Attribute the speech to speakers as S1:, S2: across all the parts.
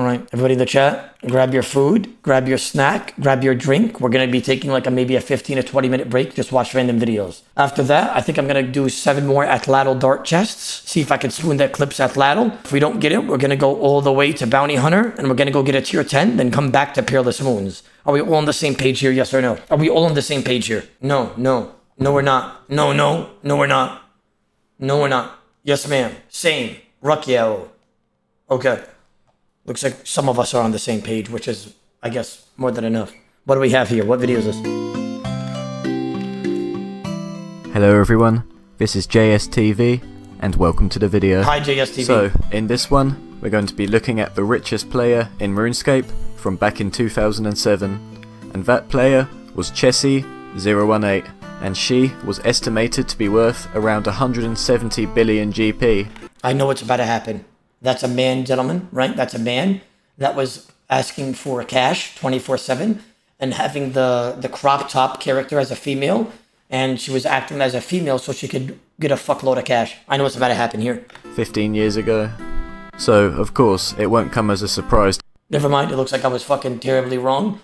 S1: Alright, everybody in the chat, grab your food, grab your snack, grab your drink. We're going to be taking like maybe a 15 or 20 minute break, just watch random videos. After that, I think I'm going to do 7 more Atlatl dart chests, see if I can swoon that Clips Atlatl. If we don't get it, we're going to go all the way to Bounty Hunter, and we're going to go get a tier 10, then come back to Peerless Moons. Are we all on the same page here, yes or no? Are we all on the same page here? No, no, no we're not. No, no, no we're not. No we're not. Yes ma'am. Same. Ruckyao. Okay. Looks like some of us are on the same page, which is, I guess, more than enough. What do we have here? What video is this?
S2: Hello everyone, this is JSTV, and welcome to the video.
S1: Hi JSTV.
S2: So, in this one, we're going to be looking at the richest player in RuneScape from back in 2007. And that player was Chessie018, and she was estimated to be worth around 170 billion GP.
S1: I know what's about to happen. That's a man, gentlemen, right? That's a man that was asking for cash 24/7 and having the crop top character as a female, and she was acting as a female so she could get a fuckload of cash. I know what's about to happen here.
S2: 15 years ago. So, of course, it won't come as a surprise.
S1: Never mind, it looks like I was fucking terribly wrong.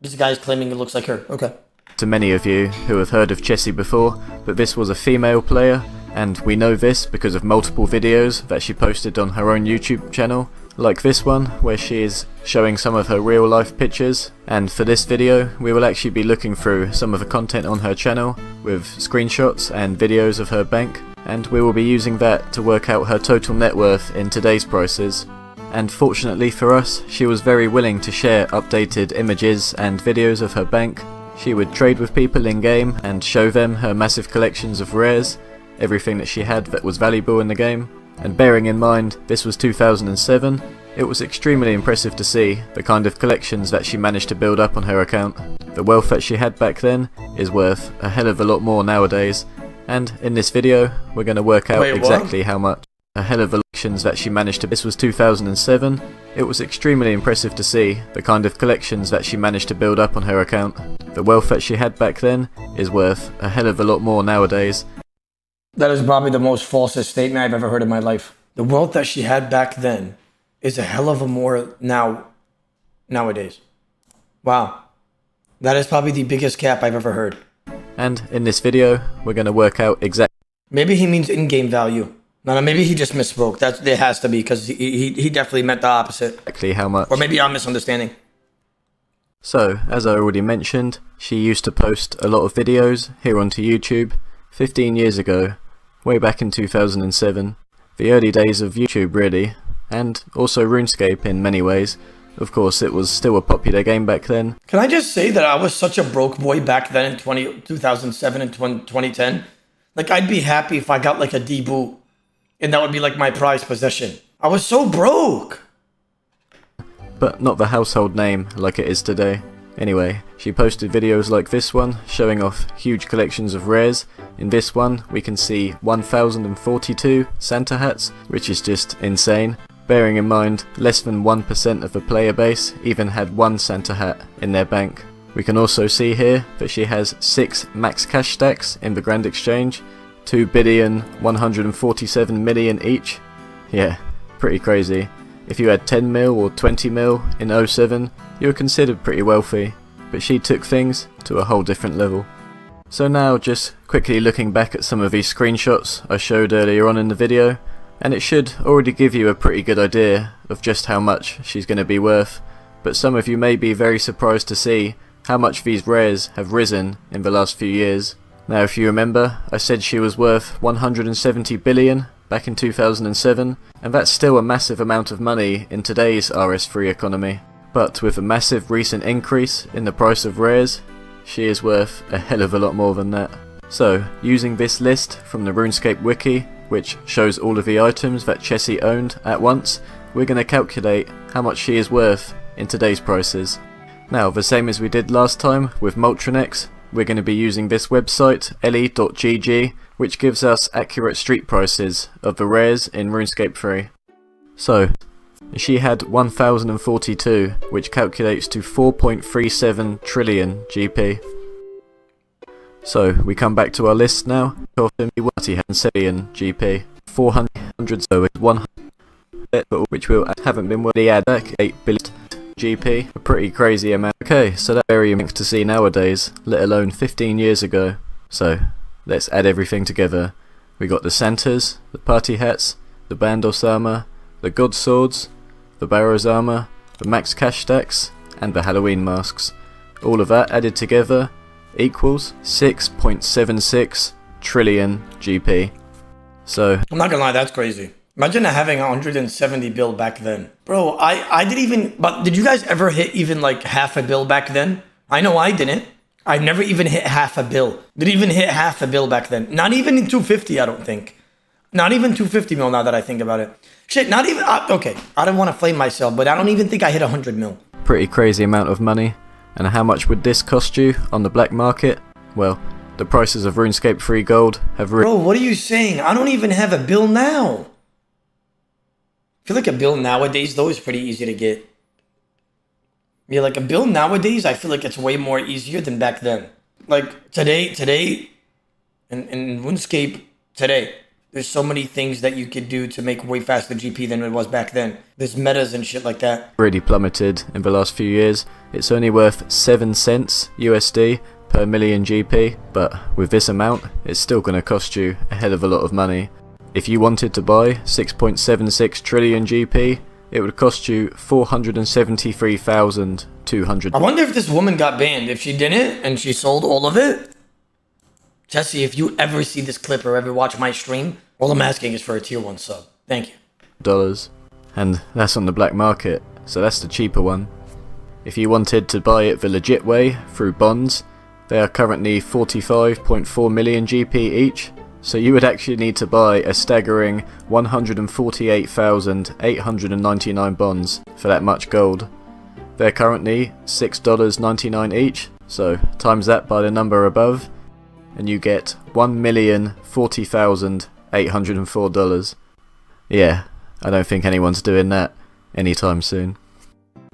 S1: This guy's claiming it looks like her. Okay.
S2: To many of you who have heard of Chessie before, but this was a female player, and we know this because of multiple videos that she posted on her own YouTube channel, like this one where she is showing some of her real life pictures. And for this video we will actually be looking through some of the content on her channel with screenshots and videos of her bank, and we will be using that to work out her total net worth in today's prices. And fortunately for us, she was very willing to share updated images and videos of her bank. She would trade with people in game and show them her massive collections of rares, everything that she had that was valuable in the game. And bearing in mind this was 2007, it was extremely impressive to see the kind of collections that she managed to build up on her account. The wealth that she had back then is worth a hell of a lot more nowadays, and in this video we're going to work out exactly how much. A hell of a collections that she managed to. This was 2007, it was extremely impressive to see the kind of collections that she managed to build up on her account. The wealth that she had back then is worth a hell of a lot more nowadays.
S1: That is probably the most falsest statement I've ever heard in my life. The wealth that she had back then is a hell of a more nowadays. Wow. That is probably the biggest cap I've ever heard.
S2: And in this video, we're going to work out exactly.
S1: Maybe he means in-game value. No, maybe he just misspoke. It has to be, because he definitely meant the opposite.
S2: Exactly how much.
S1: Or maybe I'm misunderstanding.
S2: So, as I already mentioned, she used to post a lot of videos here onto YouTube 15 years ago, way back in 2007, the early days of YouTube really, and also RuneScape in many ways. Of course, it was still a popular game back then.
S1: Can I just say that I was such a broke boy back then in 2007 and 2010? Like, I'd be happy if I got like a D-boot, and that would be like my prized possession. I was so broke!
S2: But not the household name like it is today. Anyway, she posted videos like this one, showing off huge collections of rares. In this one, we can see 1042 Santa hats, which is just insane. Bearing in mind, less than 1% of the player base even had one Santa hat in their bank. We can also see here that she has 6 max cash stacks in the Grand Exchange, 2,147,000,000 each. Yeah, pretty crazy. If you had 10 mil or 20 mil in 07, you were considered pretty wealthy, but she took things to a whole different level. So now, just quickly looking back at some of these screenshots I showed earlier on in the video, and it should already give you a pretty good idea of just how much she's going to be worth, but some of you may be very surprised to see how much these rares have risen in the last few years. Now, if you remember, I said she was worth 170 billion back in 2007, and that's still a massive amount of money in today's RS3 economy. But with a massive recent increase in the price of rares, she is worth a hell of a lot more than that. So, using this list from the RuneScape wiki, which shows all of the items that Chessie owned at once, we're going to calculate how much she is worth in today's prices. Now, the same as we did last time with Moltranex, we're going to be using this website, le.gg, which gives us accurate street prices of the rares in RuneScape 3. So, she had 1042, which calculates to 4.37 trillion GP. So, we come back to our list now. He had 7 GP. 400, so it's 100. debt, but which will haven't been worth the add back 8 billion GP, a pretty crazy amount. Okay, so that's very amazing to see nowadays, let alone 15 years ago. So let's add everything together. We got the Santas, the party hats, the Bandos armor, the God swords, the Barrows armor, the max cash stacks, and the Halloween masks. All of that added together equals 6.76 trillion GP. So
S1: I'm not gonna lie, that's crazy. Imagine having 170 bill back then. Bro, I didn't even, but did you guys ever hit even like half a bill back then? I know I didn't. I never even hit half a bill. Didn't even hit half a bill back then. Not even in 250, I don't think. Not even 250 mil now that I think about it. Shit, not even, okay, I don't want to flame myself, but I don't even think I hit 100 mil.
S2: Pretty crazy amount of money. And how much would this cost you on the black market? Well, the prices of RuneScape free gold have
S1: Bro, what are you saying? I don't even have a bill now. I feel like a bill nowadays, though, is pretty easy to get. Yeah, like a bill nowadays, I feel like it's way more easier than back then. Like today, in RuneScape today, there's so many things that you could do to make way faster GP than it was back then. There's metas and shit like that.
S2: Really plummeted in the last few years. It's only worth 7 cents USD per million GP, but with this amount, it's still going to cost you a hell of a lot of money. If you wanted to buy 6.76 trillion GP, it would cost you 473,200.
S1: I wonder if this woman got banned. If she didn't and she sold all of it. Jesse, if you ever see this clip or ever watch my stream, all I'm asking is for a tier 1 sub. Thank you.
S2: Dollars. And that's on the black market, so that's the cheaper one. If you wanted to buy it the legit way, through bonds, they are currently 45.4 million GP each. So you would actually need to buy a staggering 148,899 bonds for that much gold. They're currently $6.99 each, so times that by the number above, and you get $1,040,804. Yeah, I don't think anyone's doing that anytime soon.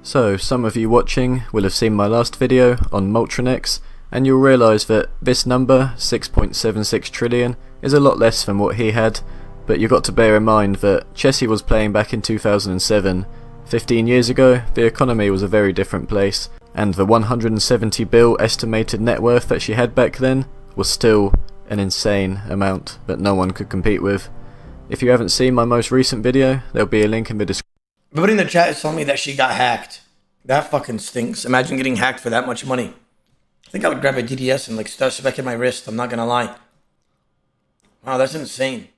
S2: So, some of you watching will have seen my last video on Moltranex, and you'll realise that this number, 6.76 trillion, is a lot less than what he had, but you've got to bear in mind that Chessie was playing back in 2007. 15 years ago, the economy was a very different place, and the 170 bill estimated net worth that she had back then was still an insane amount that no one could compete with. If you haven't seen my most recent video, there'll be a link in the description.
S1: Everybody in the chat is telling me that she got hacked. That fucking stinks. Imagine getting hacked for that much money. I think I would grab a DDS and like start back in my wrist, I'm not gonna lie. Wow, that's insane.